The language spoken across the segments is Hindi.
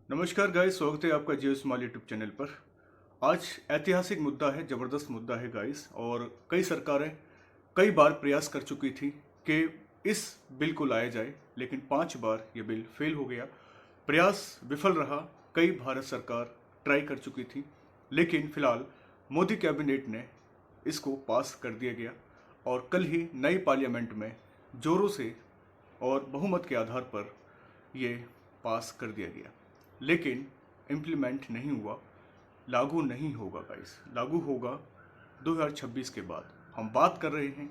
नमस्कार गाइस, स्वागत है आपका जियो स्मॉल यूट्यूब चैनल पर। आज ऐतिहासिक मुद्दा है, ज़बरदस्त मुद्दा है गाइस। और कई सरकारें कई बार प्रयास कर चुकी थी कि इस बिल को लाया जाए, लेकिन 5 बार ये बिल फेल हो गया। प्रयास विफल रहा। कई भारत सरकार ट्राई कर चुकी थी, लेकिन फिलहाल मोदी कैबिनेट ने इसको पास कर दिया गया और कल ही नई पार्लियामेंट में जोरों से और बहुमत के आधार पर ये पास कर दिया गया, लेकिन इम्प्लीमेंट नहीं हुआ, लागू नहीं होगा गाइस। लागू होगा 2026 के बाद। हम बात कर रहे हैं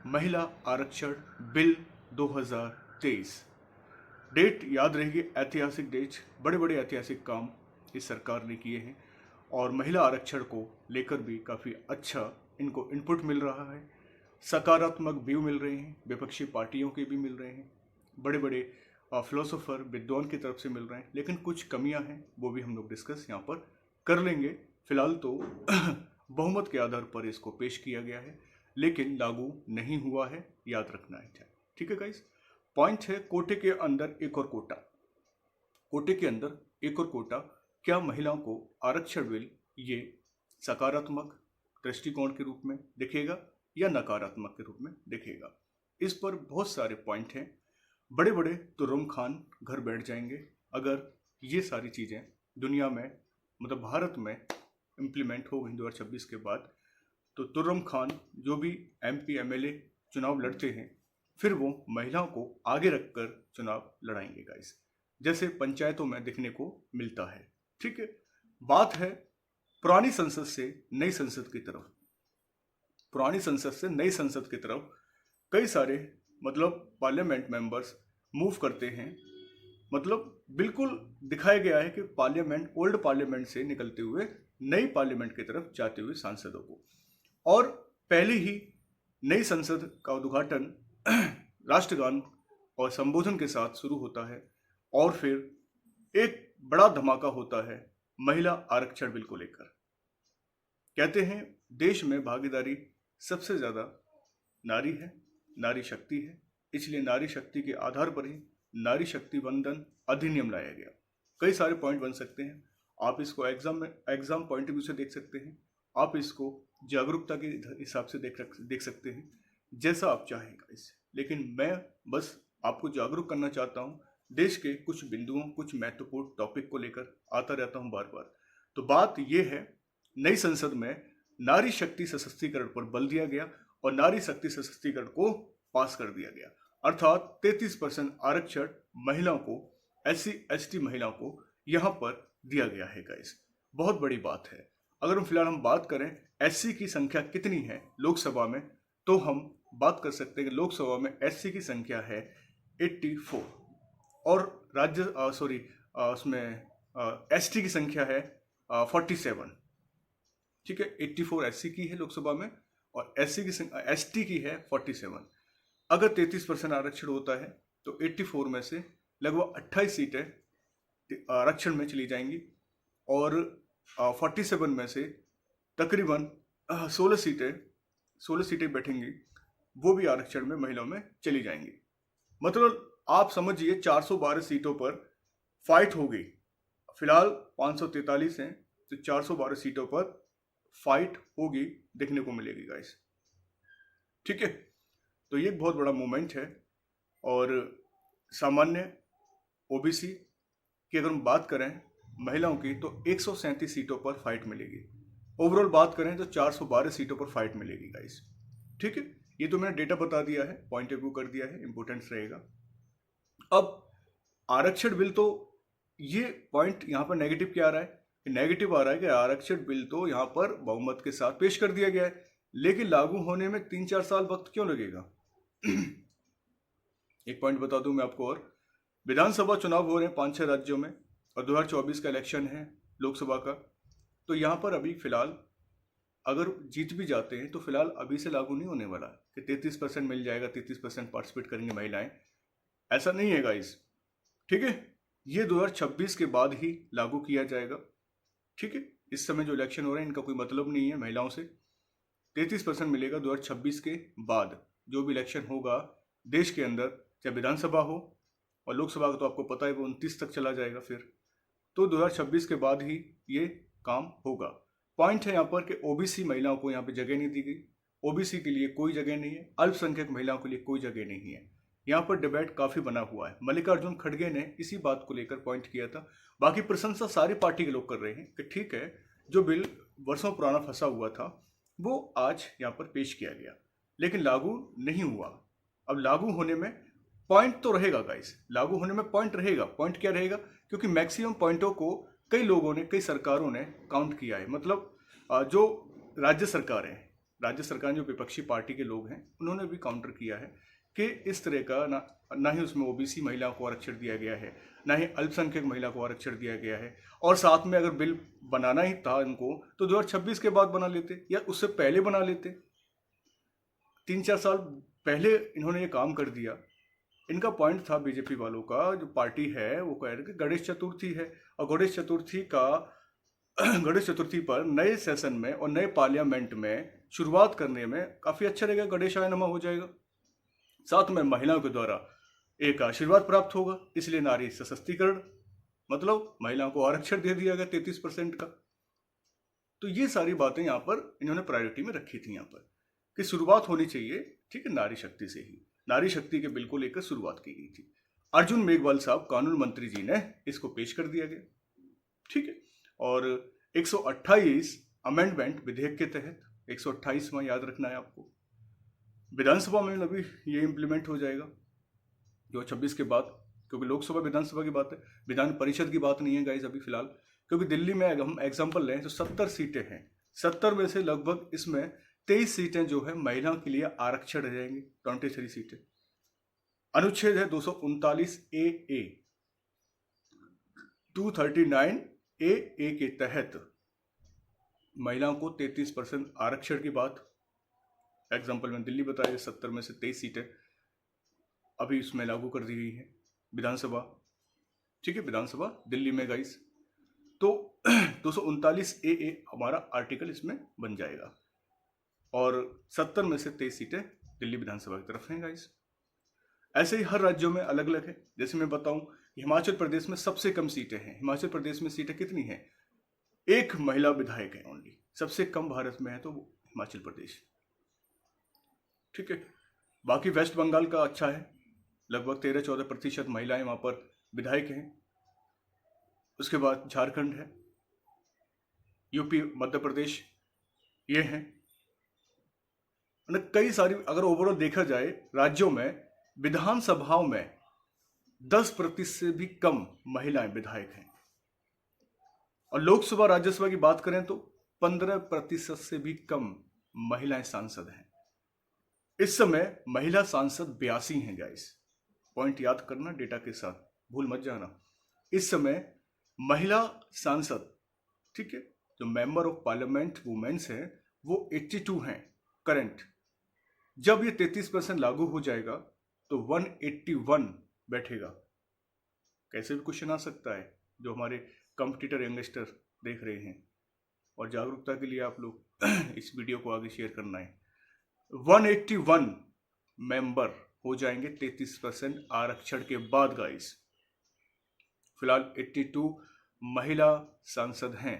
महिला आरक्षण बिल 2023। डेट याद रहेगी, ऐतिहासिक डेट। बड़े बड़े ऐतिहासिक काम इस सरकार ने किए हैं और महिला आरक्षण को लेकर भी काफ़ी अच्छा इनको इनपुट मिल रहा है। सकारात्मक व्यू मिल रहे हैं, विपक्षी पार्टियों के भी मिल रहे हैं, बड़े बड़े फिलोसोफर विद्वान की तरफ से मिल रहे हैं, लेकिन कुछ कमियां हैं, वो भी हम लोग डिस्कस यहाँ पर कर लेंगे। फिलहाल तो बहुमत के आधार पर इसको पेश किया गया है, लेकिन लागू नहीं हुआ है, याद रखना है। ठीक है गाइस। पॉइंट है कोटे के अंदर एक और कोटा। कोटे के अंदर एक और कोटा, क्या महिलाओं को आरक्षण बिल ये सकारात्मक दृष्टिकोण के रूप में दिखेगा या नकारात्मक के रूप में दिखेगा? इस पर बहुत सारे पॉइंट हैं। बड़े बड़े तुर्रम खान घर बैठ जाएंगे अगर ये सारी चीज़ें दुनिया में, मतलब भारत में इम्प्लीमेंट हो 2026 के बाद। तो तुर्रम खान जो भी MP MLA चुनाव लड़ते हैं, फिर वो महिलाओं को आगे रखकर चुनाव लड़ाएंगे गाइस, जैसे पंचायतों में देखने को मिलता है। ठीक है। बात है पुरानी संसद से नई संसद की तरफ। पुरानी संसद से नई संसद की तरफ कई सारे मतलब पार्लियामेंट मेंबर्स मूव करते हैं। मतलब बिल्कुल दिखाया गया है कि पार्लियामेंट, ओल्ड पार्लियामेंट से निकलते हुए नई पार्लियामेंट की तरफ जाते हुए सांसदों को। और पहले ही नई संसद का उद्घाटन राष्ट्रगान और संबोधन के साथ शुरू होता है और फिर एक बड़ा धमाका होता है महिला आरक्षण बिल को लेकर। कहते हैं देश में भागीदारी सबसे ज़्यादा नारी है, नारी शक्ति है, इसलिए नारी शक्ति के आधार पर ही नारी शक्ति वंदन अधिनियम लाया गया। कई सारे पॉइंट बन सकते हैं। आप इसको एग्जाम पॉइंट ऑफ व्यू से देख सकते हैं, आप इसको जागरूकता के हिसाब से देख सकते हैं, जैसा आप चाहेंगे इसे। लेकिन मैं बस आपको जागरूक करना चाहता हूँ। देश के कुछ बिंदुओं, कुछ महत्वपूर्ण टॉपिक को लेकर आता रहता हूँ बार बार। तो बात यह है, नई संसद में नारी शक्ति सशक्तिकरण पर बल दिया गया और नारी शक्ति सशक्तिकरण को पास कर दिया गया। अर्थात 33% आरक्षण महिलाओं को, SC ST महिलाओं को यहाँ पर दिया गया है गाइस। बहुत बड़ी बात है। अगर हम बात करें SC की संख्या कितनी है लोकसभा में, तो हम बात कर सकते हैं कि लोकसभा में SC की संख्या है 84 और उसमें ST की संख्या है 47। ठीक है, 84 SC की है लोकसभा में और ST की है 47। अगर 33% आरक्षण होता है तो 84 में से लगभग 28 सीटें आरक्षण में चली जाएंगी और 47 में से तकरीबन 16 सीटें बैठेंगी, वो भी आरक्षण में महिलाओं में चली जाएंगी। मतलब आप समझिए 412 सीटों पर फाइट होगी। फिलहाल 543 हैं, तो 412 सीटों पर फाइट होगी, देखने को मिलेगी गाइस। ठीक है। तो ये बहुत बड़ा मूवमेंट है। और सामान्य OBC की अगर हम बात करें महिलाओं की, तो 137 सीटों पर फाइट मिलेगी। ओवरऑल बात करें तो 412 सीटों पर फाइट मिलेगी गाइस। ठीक है। ये तो मैंने डेटा बता दिया है, पॉइंट ऑफ व्यू कर दिया है, इंपोर्टेंस रहेगा। अब आरक्षण बिल, तो ये पॉइंट यहाँ पर नेगेटिव क्या आ रहा है? नेगेटिव आ रहा है कि आरक्षण बिल तो यहाँ पर बहुमत के साथ पेश कर दिया गया है, लेकिन लागू होने में 3-4 साल वक्त क्यों लगेगा? एक पॉइंट बता दूं मैं आपको। और विधानसभा चुनाव हो रहे हैं 5-6 राज्यों में और 2024 का इलेक्शन है लोकसभा का। तो यहाँ पर अभी फिलहाल अगर जीत भी जाते हैं तो फिलहाल अभी से लागू नहीं होने वाला कि 33% मिल जाएगा, 33% पार्टिसिपेट करेंगे महिलाएं। ऐसा नहीं है गाइस। ठीक है। ये 2026 के बाद ही लागू किया जाएगा। ठीक है। इस समय जो इलेक्शन हो रहे हैं इनका कोई मतलब नहीं है महिलाओं से। 33% मिलेगा 2026 के बाद। जो भी इलेक्शन होगा देश के अंदर, चाहे विधानसभा हो और लोकसभा का, तो आपको पता है वो 29 तक चला जाएगा फिर। तो 2026 के बाद ही ये काम होगा। पॉइंट है यहाँ पर कि ओबीसी महिलाओं को यहाँ पे जगह नहीं दी गई, ओबीसी के लिए कोई जगह नहीं है, अल्पसंख्यक महिलाओं के लिए कोई जगह नहीं है। यहाँ पर डिबेट काफी बना हुआ है। मल्लिकार्जुन खड़गे ने इसी बात को लेकर पॉइंट किया था। बाकी प्रशंसा सारी पार्टी के लोग कर रहे हैं कि ठीक है, जो बिल वर्षों पुराना फंसा हुआ था वो आज यहाँ पर पेश किया गया, लेकिन लागू नहीं हुआ। अब लागू होने में पॉइंट तो रहेगा गाइस, लागू होने में पॉइंट रहेगा। पॉइंट क्या रहेगा? क्योंकि मैक्सिमम पॉइंटों को कई लोगों ने, कई सरकारों ने काउंट किया है। मतलब जो राज्य सरकार है, राज्य सरकार जो विपक्षी पार्टी के लोग हैं, उन्होंने भी काउंटर किया है कि इस तरह का ना ही उसमें ओबीसी महिलाओं को आरक्षण दिया गया है, ना ही अल्पसंख्यक महिला को आरक्षण दिया गया है। और साथ में अगर बिल बनाना ही था इनको तो 2026 के बाद बना लेते या उससे पहले बना लेते। 3-4 साल पहले इन्होंने ये काम कर दिया। इनका पॉइंट था बीजेपी वालों का, जो पार्टी है वो कह रहे कि गणेश चतुर्थी है, और गणेश चतुर्थी पर नए सेशन में और नए पार्लियामेंट में शुरुआत करने में काफी अच्छा रहेगा, गणेशाय नमः हो जाएगा। साथ में महिलाओं के द्वारा एक आशीर्वाद प्राप्त होगा, इसलिए नारी सशक्तिकरण, मतलब महिलाओं को आरक्षण दे दिया गया 33% का। तो ये सारी बातें यहाँ पर इन्होंने प्रायोरिटी में रखी थी यहाँ पर कि शुरुआत होनी चाहिए, ठीक है, नारी शक्ति से ही। नारी शक्ति के बिल को लेकर शुरुआत की गई थी। अर्जुन मेघवाल साहब कानून मंत्री जी ने इसको पेश कर दिया गया, ठीक है। और 128 अमेंडमेंट विधेयक के तहत, 128वां याद रखना है आपको, विधानसभा में अभी ये इम्प्लीमेंट हो जाएगा 2026 के बाद, क्योंकि लोकसभा विधानसभा की बात है, विधान परिषद की बात नहीं है गाइस अभी फिलहाल। क्योंकि दिल्ली में हम एग्जांपल लें तो 70 सीटें हैं, 70 में से लगभग इसमें 23 सीटें जो है महिलाओं के लिए आरक्षण रह जाएंगी, 23 सीटें। अनुच्छेद है 239 ए 239 ए के तहत महिलाओं को 33% आरक्षण की बात, एग्जाम्पल में दिल्ली बताया, 70 में से 23 सीटें अभी इसमें लागू कर दी गई है विधानसभा, ठीक है, विधानसभा दिल्ली में गाइस। तो 239 ए हमारा आर्टिकल इसमें बन जाएगा, और 70 में से 23 सीटें दिल्ली विधानसभा की तरफ हैं गाइस। ऐसे ही हर राज्यों में अलग अलग है। जैसे मैं बताऊं, हिमाचल प्रदेश में सबसे कम सीटें हैं। हिमाचल प्रदेश में सीटें कितनी हैं? एक महिला विधायक है ओनली, सबसे कम भारत में है तो हिमाचल प्रदेश, ठीक है। बाकी वेस्ट बंगाल का अच्छा है, लगभग 13-14% महिलाएं वहां पर विधायक हैं। उसके बाद झारखंड है, यूपी, मध्य प्रदेश, ये हैं। कई सारी, अगर ओवरऑल देखा जाए राज्यों में, विधानसभाओं में 10% से भी कम महिलाएं विधायक हैं, और लोकसभा राज्यसभा की बात करें तो 15% से भी कम महिलाएं सांसद हैं। इस समय महिला सांसद 82 हैं गाइस, पॉइंट याद करना डेटा के साथ, भूल मत जाना। इस समय महिला सांसद, ठीक है, जो मेंबर ऑफ पार्लियामेंट वुमेन्स हैं वो 82 हैं करंट। जब ये 33% लागू हो जाएगा तो 181 बैठेगा। कैसे भी क्वेश्चन आ सकता है, जो हमारे कंपटीटर यंगस्टर देख रहे हैं, और जागरूकता के लिए आप लोग इस वीडियो को आगे शेयर करना है। 181 मेंबर हो जाएंगे 33% आरक्षण के बाद गाइस। फिलहाल 82 महिला सांसद हैं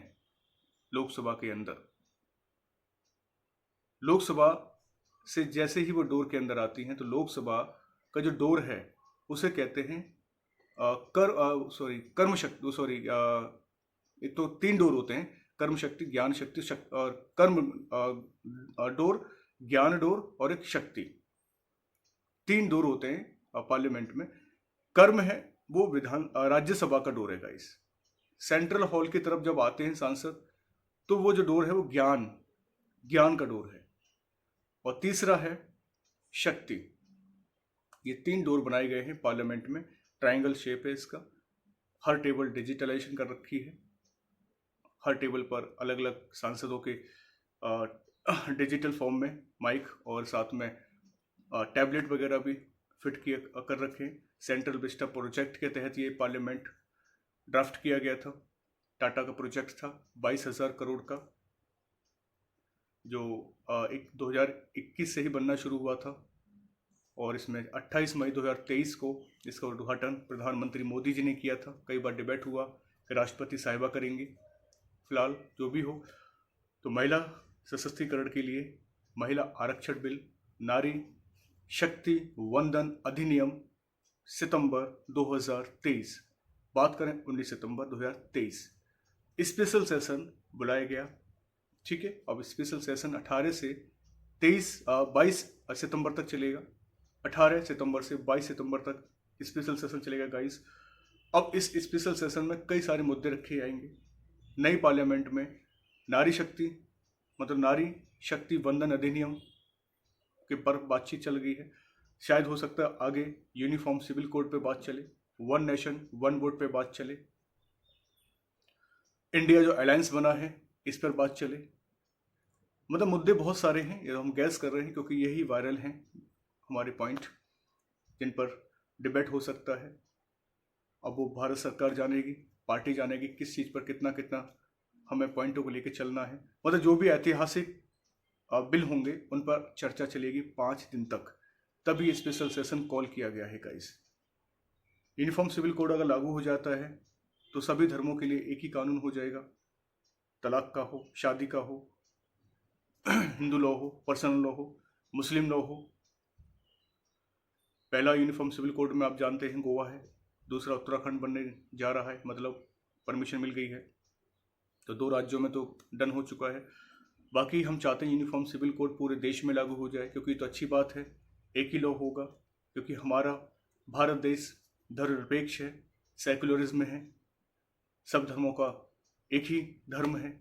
लोकसभा के अंदर। लोकसभा से जैसे ही वो डोर के अंदर आती हैं तो लोकसभा का जो डोर है उसे कहते हैं कर्म शक्ति, एक तो 3 डोर होते हैं, कर्म शक्ति, ज्ञान शक्ति और कर्म डोर, ज्ञान डोर और एक शक्ति, 3 डोर होते हैं पार्लियामेंट में। कर्म है वो राज्यसभा का डोर है गाइस। सेंट्रल हॉल की तरफ जब आते हैं सांसद तो वो जो डोर है वो ज्ञान का डोर है। और तीसरा है शक्ति। ये 3 डोर बनाए गए हैं पार्लियामेंट में, ट्रायंगल शेप है इसका। हर टेबल डिजिटलाइजेशन कर रखी है, हर टेबल पर अलग अलग सांसदों के डिजिटल फॉर्म में माइक और साथ में टैबलेट वगैरह भी फिट कर रखे हैं। सेंट्रल विस्टा प्रोजेक्ट के तहत ये पार्लियामेंट ड्राफ्ट किया गया था। टाटा का प्रोजेक्ट था 22,000 करोड़ का, जो 2021 से ही बनना शुरू हुआ था, और इसमें 28 मई 2023 को इसका उद्घाटन प्रधानमंत्री मोदी जी ने किया था। कई बार डिबेट हुआ राष्ट्रपति साहिबा करेंगी। फिलहाल जो भी हो, तो महिला सशक्तिकरण के लिए महिला आरक्षण बिल, नारी शक्ति वंदन अधिनियम सितंबर 2023, बात करें 19 सितंबर 2023, स्पेशल सेशन बुलाया गया। ठीक है, अब स्पेशल सेशन 18 से 22 सितंबर तक चलेगा। 18 सितंबर से 22 सितंबर तक स्पेशल सेशन चलेगा गाइस। अब इस स्पेशल सेशन में कई सारे मुद्दे रखे जाएंगे। नई पार्लियामेंट में नारी शक्ति मतलब नारी शक्ति वंदन अधिनियम के पर बातचीत चल गई है। शायद हो सकता है आगे यूनिफॉर्म सिविल कोड पे बात चले, वन नेशन वन वोट पे बात चले, इंडिया जो अलायंस बना है इस पर बात चले। मतलब मुद्दे बहुत सारे हैं, ये हम गैस कर रहे हैं क्योंकि यही वायरल हैं हमारे पॉइंट जिन पर डिबेट हो सकता है। अब वो भारत सरकार जानेगी, पार्टी जानेगी किस चीज़ पर कितना कितना हमें पॉइंटों को लेकर चलना है। मतलब जो भी ऐतिहासिक बिल होंगे उन पर चर्चा चलेगी 5 दिन तक, तभी स्पेशल सेशन कॉल किया गया है गाइस। यूनिफॉर्म सिविल कोड अगर लागू हो जाता है तो सभी धर्मों के लिए एक ही कानून हो जाएगा, तलाक का हो, शादी का हो, हिंदू लॉ हो, पर्सनल लॉ हो, मुस्लिम लॉ हो। पहला यूनिफॉर्म सिविल कोड में आप जानते हैं गोवा है, दूसरा उत्तराखंड बनने जा रहा है, मतलब परमिशन मिल गई है, तो 2 राज्यों में तो डन हो चुका है। बाकी हम चाहते हैं यूनिफॉर्म सिविल कोड पूरे देश में लागू हो जाए, क्योंकि तो अच्छी बात है, एक ही लॉ होगा, क्योंकि हमारा भारत देश धर्मनिरपेक्ष है, सेकुलरिज्म में है, सब धर्मों का एक ही धर्म है।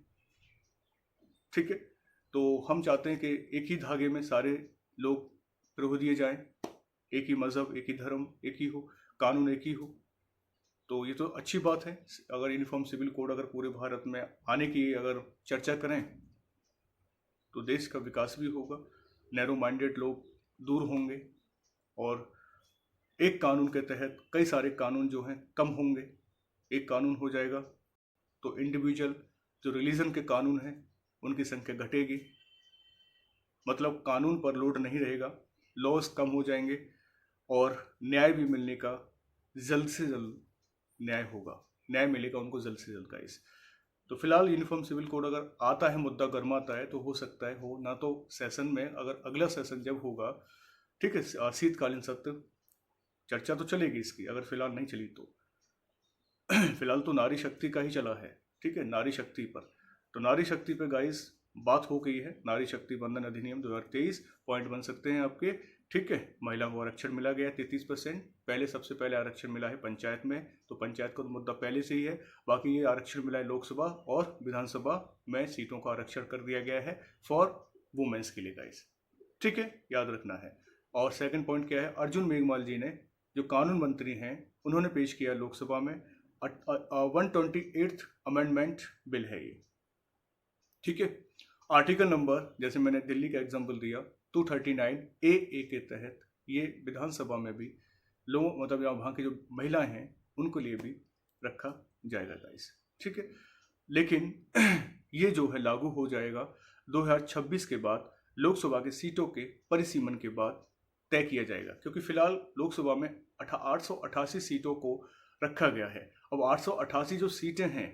ठीक है, तो हम चाहते हैं कि एक ही धागे में सारे लोग पिरो दिए जाएं, एक ही मज़हब, एक ही धर्म एक ही हो, कानून एक ही हो। तो ये तो अच्छी बात है। अगर यूनिफॉर्म सिविल कोड अगर पूरे भारत में आने की अगर चर्चा करें तो देश का विकास भी होगा, नैरो माइंडेड लोग दूर होंगे और एक कानून के तहत कई सारे कानून जो हैं कम होंगे। एक कानून हो जाएगा तो इंडिविजुअल जो रिलीजन के कानून हैं उनकी संख्या घटेगी, मतलब कानून पर लोड नहीं रहेगा, लॉज कम हो जाएंगे और न्याय भी मिलने का जल्द से जल्द न्याय होगा, न्याय मिलेगा उनको जल्द से जल्द गाइस। तो फिलहाल यूनिफॉर्म सिविल कोड अगर आता है, मुद्दा गर्माता है, तो हो सकता है हो ना, तो सेशन में अगर अगला सेशन जब होगा, ठीक है, शीतकालीन सत्र चर्चा तो चलेगी इसकी, अगर फिलहाल नहीं चली तो फिलहाल तो नारी शक्ति का ही चला है। ठीक है, नारी शक्ति पर, तो नारी शक्ति पे गाइस बात हो गई है। नारी शक्ति वंदन अधिनियम 2023 पॉइंट बन सकते हैं आपके। ठीक है, महिला को आरक्षण मिला गया 33%, पहले सबसे पहले आरक्षण मिला है पंचायत में, तो पंचायत का तो मुद्दा पहले से ही है। बाकी ये आरक्षण मिला है लोकसभा और विधानसभा में सीटों का आरक्षण कर दिया गया है फॉर वुमेन्स के लिए गाइस। ठीक है, याद रखना है। और सेकंड पॉइंट क्या है, अर्जुन मेघवाल जी ने जो कानून मंत्री हैं उन्होंने पेश किया लोकसभा में 128th अमेंडमेंट बिल है ये। ठीक है, आर्टिकल नंबर, जैसे मैंने दिल्ली का एग्जांपल दिया, 239A के तहत ये विधानसभा में भी लोग, मतलब वहाँ की जो महिलाएं हैं उनको लिए भी रखा जाएगा गाइस। ठीक है, लेकिन ये जो है लागू हो जाएगा 2026 के बाद, लोकसभा की सीटों के परिसीमन के बाद तय किया जाएगा, क्योंकि फिलहाल लोकसभा में 888 सीटों को रखा गया है। अब 888 जो सीटें हैं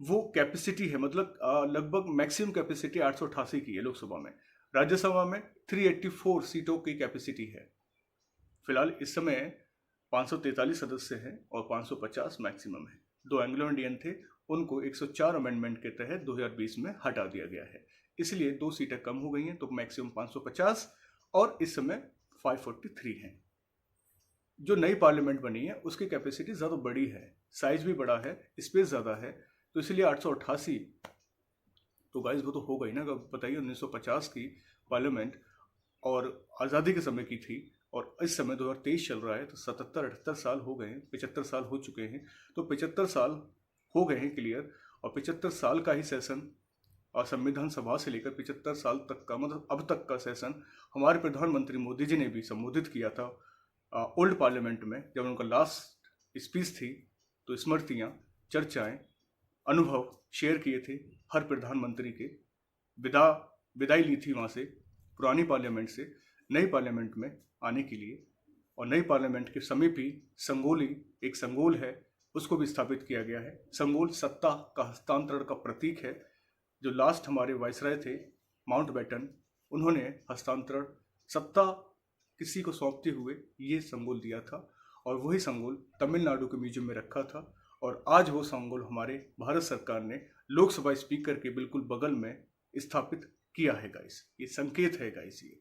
वो कैपेसिटी है, मतलब लगभग मैक्सिमम कैपेसिटी 888 की है लोकसभा में। राज्यसभा में 384 सीटों की कैपेसिटी है। फिलहाल इस समय 543 सदस्य हैं और 550 मैक्सिमम है। 2 एंग्लो इंडियन थे, उनको 104 अमेंडमेंट के तहत 2020 में हटा दिया गया है, इसलिए 2 सीटें कम हो गई हैं, तो मैक्सिमम 550 और इस समय 543 हैं। जो नई पार्लियामेंट बनी है उसकी कैपेसिटी ज़्यादा बड़ी है, साइज भी बड़ा है, स्पेस ज़्यादा है, तो इसलिए 888 तो गाइस वो तो हो गई ना। बताइए, 1950 की पार्लियामेंट और आज़ादी के समय की थी और इस समय 2023 चल रहा है, तो 77-78 साल हो गए हैं, 75 साल हो चुके हैं, तो 75 साल हो गए हैं क्लियर। और 75 साल का ही सेशन और संविधान सभा से लेकर 75 साल तक का, मतलब अब तक का सेशन हमारे प्रधानमंत्री मोदी जी ने भी संबोधित किया था ओल्ड पार्लियामेंट में, जब उनका लास्ट स्पीच थी, तो स्मृतियाँ, चर्चाएँ, अनुभव शेयर किए थे हर प्रधानमंत्री के। विदाई ली थी वहाँ से, पुरानी पार्लियामेंट से नई पार्लियामेंट में आने के लिए। और नई पार्लियामेंट के समीप ही संगोली, एक संगोल है उसको भी स्थापित किया गया है। संगोल सत्ता का हस्तांतरण का प्रतीक है। जो लास्ट हमारे वायसराय थे माउंटबेटन, उन्होंने हस्तांतरण सत्ता किसी को सौंपते हुए ये संगोल दिया था और वही संगोल तमिलनाडु के म्यूजियम में रखा था। और आज वो संगोल हमारे भारत सरकार ने लोकसभा स्पीकर के बिल्कुल बगल में स्थापित किया है गाइस। ये संकेत है गाइस ये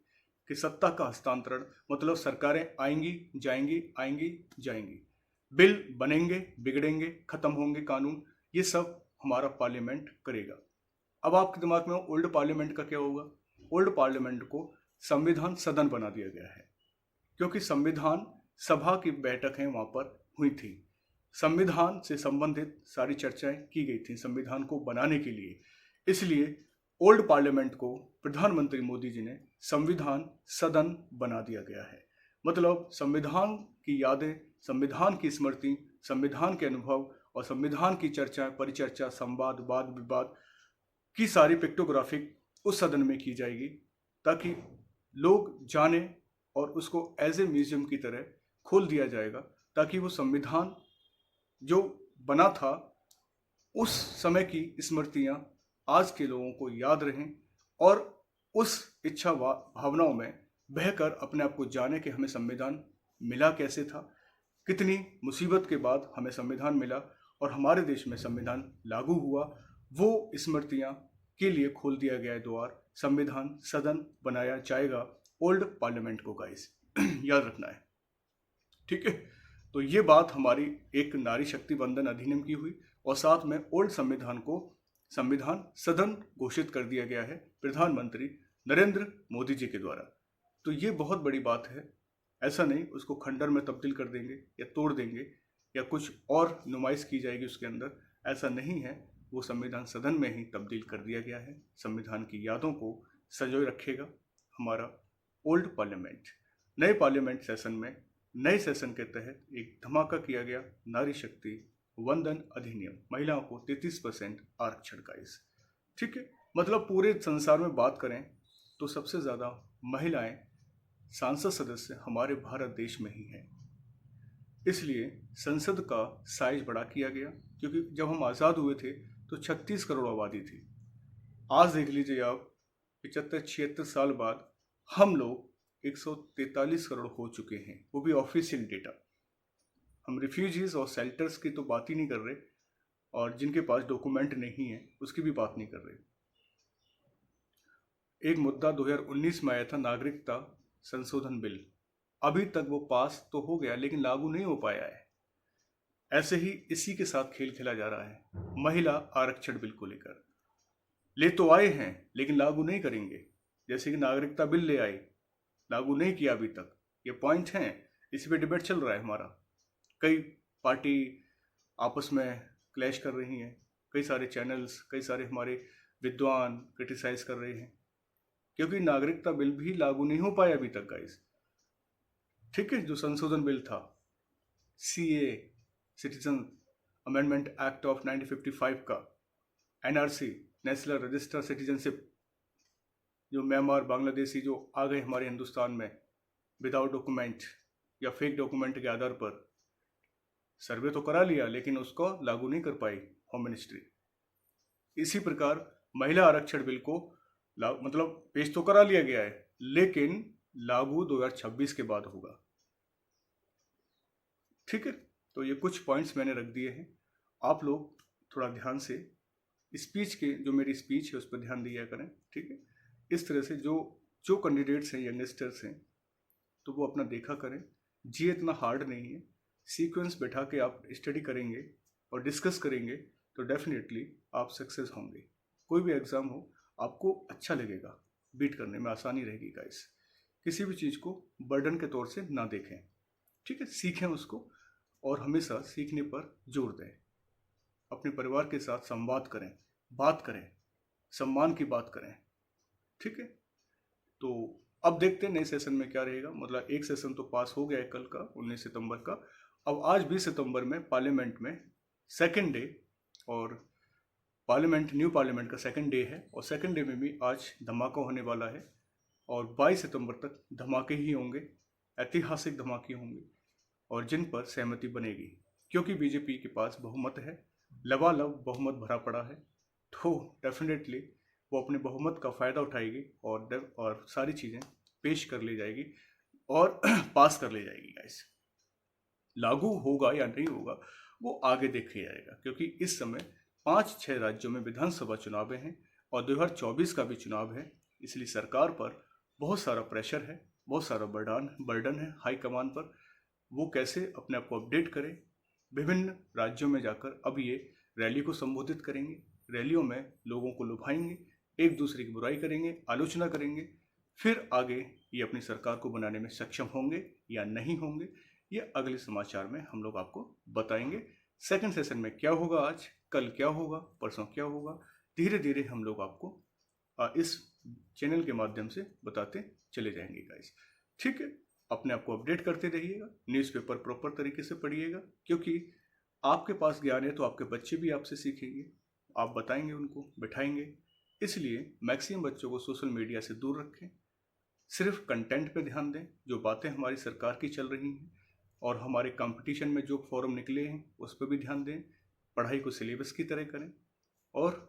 कि सत्ता का हस्तांतरण मतलब सरकारें आएंगी जाएंगी, बिल बनेंगे, बिगड़ेंगे, खत्म होंगे कानून, ये सब हमारा पार्लियामेंट करेगा। अब आपके दिमाग में ओल्ड पार्लियामेंट का क्या होगा? ओल्ड पार्लियामेंट को संविधान सदन बना दिया गया है क्योंकि संविधान सभा की बैठकें वहां पर हुई थी। संविधान से संबंधित सारी चर्चाएं की गई थी संविधान को बनाने के लिए। इसलिए ओल्ड पार्लियामेंट को प्रधानमंत्री मोदी जी ने संविधान सदन बना दिया गया है। मतलब संविधान की यादें, संविधान की स्मृति, संविधान के अनुभव और संविधान की चर्चा, परिचर्चा, संवाद, वाद विवाद की सारी पिक्टोग्राफिक उस सदन में की जाएगी ताकि लोग जाने और उसको एज ए म्यूजियम की तरह खोल दिया जाएगा ताकि वो संविधान जो बना था उस समय की स्मृतियां आज के लोगों को याद रहें और उस इच्छा भावनाओं में बहकर अपने आप को जाने कि हमें संविधान मिला कैसे था, कितनी मुसीबत के बाद हमें संविधान मिला और हमारे देश में संविधान लागू हुआ। वो स्मृतियां के लिए खोल दिया गया है द्वार। संविधान सदन बनाया जाएगा ओल्ड पार्लियामेंट को गाइस याद रखना है, ठीक है। तो ये बात हमारी एक नारी शक्ति वंदन अधिनियम की हुई और साथ में ओल्ड संविधान को संविधान सदन घोषित कर दिया गया है प्रधानमंत्री नरेंद्र मोदी जी के द्वारा। तो ये बहुत बड़ी बात है। ऐसा नहीं उसको खंडर में तब्दील कर देंगे या तोड़ देंगे या कुछ और नुमाइश की जाएगी उसके अंदर, ऐसा नहीं है। वो संविधान सदन में ही तब्दील कर दिया गया है। संविधान की यादों को संजोए रखेगा हमारा ओल्ड पार्लियामेंट। नए पार्लियामेंट सेशन में नए सेशन के तहत एक धमाका किया गया, नारी शक्ति वंदन अधिनियम, महिलाओं को 33% आरक्षण गाइस, ठीक है। मतलब पूरे संसार में बात करें तो सबसे ज़्यादा महिलाएं सांसद सदस्य हमारे भारत देश में ही हैं। इसलिए संसद का साइज बड़ा किया गया क्योंकि जब हम आज़ाद हुए थे तो 36 करोड़ आबादी थी। आज देख लीजिए आप 75-76 साल बाद हम लोग 143 करोड़ हो चुके हैं, वो भी ऑफिशियल डेटा। हम रिफ्यूजीज और शेल्टर्स की तो बात ही नहीं कर रहे और जिनके पास डॉक्यूमेंट नहीं है उसकी भी बात नहीं कर रहे। एक मुद्दा 2019 में आया था, नागरिकता संशोधन बिल। अभी तक वो पास तो हो गया लेकिन लागू नहीं हो पाया है। ऐसे ही इसी के साथ खेल खेला जा रहा है। महिला आरक्षण बिल को लेकर ले तो आए हैं लेकिन लागू नहीं करेंगे। जैसे कि नागरिकता बिल ले आए, लागू नहीं किया अभी तक। ये पॉइंट हैं, इसी पे डिबेट चल रहा है हमारा। कई पार्टी आपस में क्लैश कर रही हैं, कई सारे चैनल्स, कई सारे हमारे विद्वान क्रिटिसाइज कर रहे हैं क्योंकि नागरिकता बिल भी लागू नहीं हो पाया अभी तक गाइस, ठीक है। जो संशोधन बिल था CA citizen amendment act of 1955 का, NRC नेशनल रजिस्टर सिटीजनशिप, जो म्यांमार बांग्लादेशी जो आ गए हमारे हिंदुस्तान में विदाउट डॉक्यूमेंट या फेक डॉक्यूमेंट के आधार पर, सर्वे तो करा लिया लेकिन उसको लागू नहीं कर पाई होम मिनिस्ट्री। इसी प्रकार महिला आरक्षण बिल को मतलब पेश तो करा लिया गया है लेकिन लागू 2026 के बाद होगा, ठीक है। तो ये कुछ पॉइंट्स मैंने रख दिए हैं, आप लोग थोड़ा ध्यान से स्पीच के, जो मेरी स्पीच है उस पर ध्यान दिया करें, ठीक है। इस तरह से जो कैंडिडेट्स हैं, यंगस्टर्स हैं, तो वो अपना देखा करें। जी इतना हार्ड नहीं है, सीक्वेंस बैठा के आप स्टडी करेंगे और डिस्कस करेंगे तो डेफिनेटली आप सक्सेस होंगे। कोई भी एग्ज़ाम हो आपको अच्छा लगेगा, बीट करने में आसानी रहेगी गाइस। किसी भी चीज़ को बर्डन के तौर से ना देखें, ठीक है। सीखें उसको और हमेशा सीखने पर जोर दें। अपने परिवार के साथ संवाद करें, बात करें, सम्मान की बात करें, ठीक है। तो अब देखते हैं नए सेशन में क्या रहेगा। मतलब एक सेशन तो पास हो गया है कल का 19 सितंबर का। अब आज 20 सितंबर में पार्लियामेंट में सेकंड डे और पार्लियामेंट, न्यू पार्लियामेंट का सेकंड डे है और सेकंड डे में भी आज धमाका होने वाला है और 22 सितंबर तक धमाके ही होंगे, ऐतिहासिक धमाके होंगे और जिन पर सहमति बनेगी। क्योंकि बीजेपी के पास बहुमत है, लबालब बहुमत भरा पड़ा है, तो डेफिनेटली वो अपने बहुमत का फ़ायदा उठाएगी और सारी चीज़ें पेश कर ले जाएगी और पास कर ले जाएगी गाइस। लागू होगा या नहीं होगा वो आगे देखा जाएगा, क्योंकि इस समय 5-6 राज्यों में विधानसभा चुनाव हैं और 2024 का भी चुनाव है। इसलिए सरकार पर बहुत सारा प्रेशर है, बहुत सारा बर्डन है हाई कमान पर। वो कैसे अपने आप को अपडेट करें, विभिन्न राज्यों में जाकर अब ये रैली को संबोधित करेंगे, रैलियों में लोगों को लुभाएंगे, एक दूसरे की बुराई करेंगे, आलोचना करेंगे, फिर आगे ये अपनी सरकार को बनाने में सक्षम होंगे या नहीं होंगे, ये अगले समाचार में हम लोग आपको बताएंगे। सेकंड सेशन में क्या होगा, आज कल क्या होगा, परसों क्या होगा, धीरे धीरे हम लोग आपको इस चैनल के माध्यम से बताते चले जाएंगे गाइस। ठीक है, अपने आप को अपडेट करते रहिएगा, न्यूज़पेपर प्रॉपर तरीके से पढ़िएगा, क्योंकि आपके पास ज्ञान है तो आपके बच्चे भी आपसे सीखेंगे, आप बताएंगे उनको, बैठाएंगे। इसलिए मैक्सिमम बच्चों को सोशल मीडिया से दूर रखें, सिर्फ कंटेंट पे ध्यान दें, जो बातें हमारी सरकार की चल रही हैं और हमारे कंपटीशन में जो फॉरम निकले हैं उस पर भी ध्यान दें। पढ़ाई को सिलेबस की तरह करें और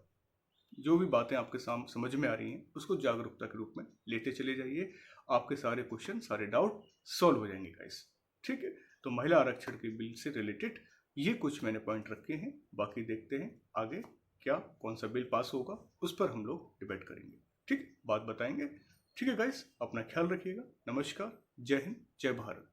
जो भी बातें आपके सामने समझ में आ रही हैं उसको जागरूकता के रूप में लेते चले जाइए। आपके सारे क्वेश्चन, सारे डाउट सॉल्व हो जाएंगे गाइस। ठीक है, तो महिला आरक्षण के बिल से रिलेटेड ये कुछ मैंने पॉइंट रखे हैं, बाकी देखते हैं आगे क्या कौन सा बिल पास होगा, उस पर हम लोग डिबेट करेंगे। ठीक, बात बताएंगे। ठीक है गाइस, अपना ख्याल रखिएगा। नमस्कार, जय हिंद, जय भारत।